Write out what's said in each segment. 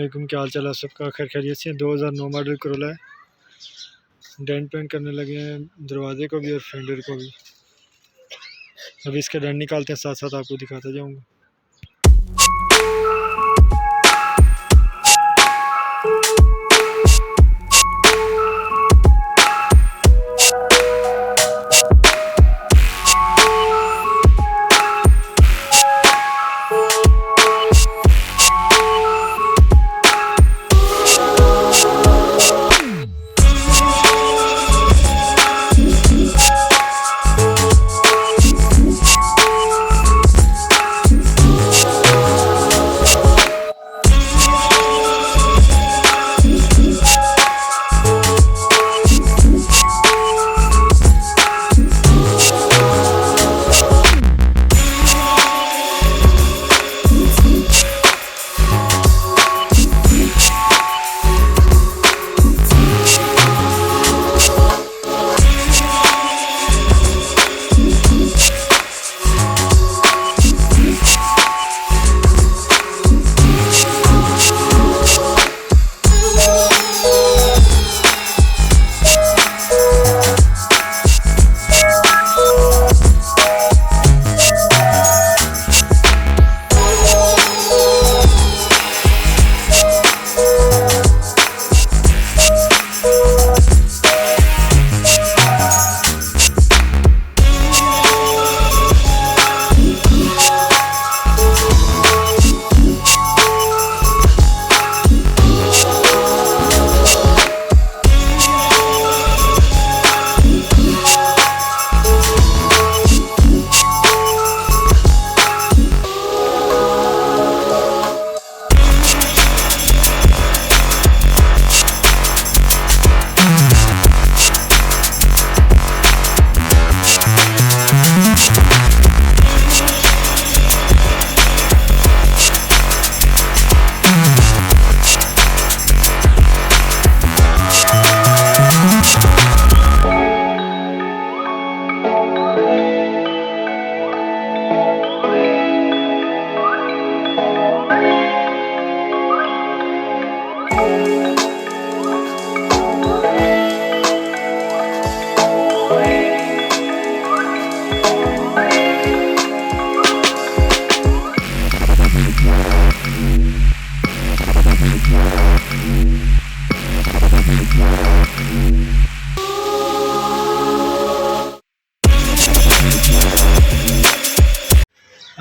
वालेकुम, क्या हाल चाल है सबका? खैर खैरियत से। 2009 मॉडल करोला है। डेंट पेंट करने लगे हैं दरवाजे को भी और फेंडर को भी। अभी इसका डेंट निकालते हैं, साथ साथ आपको दिखाता जाऊंगा।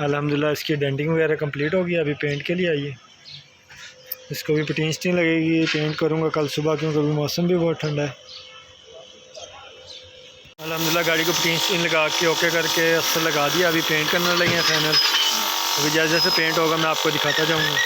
अल्हम्दुलिल्लाह इसकी डेंटिंग वगैरह कंप्लीट हो गई। अभी पेंट के लिए आई है। इसको भी पटीन स्टीन लगेगी, पेंट करूँगा कल सुबह, क्योंकि अभी मौसम भी बहुत ठंडा है। अल्हम्दुलिल्लाह गाड़ी को पटीन स्टीन लगा के ओके करके अस्तर लगा दिया। अभी पेंट करने लगे हैं फाइनल। अभी जैसे जैसे पेंट होगा मैं आपको दिखाता जाऊँगा।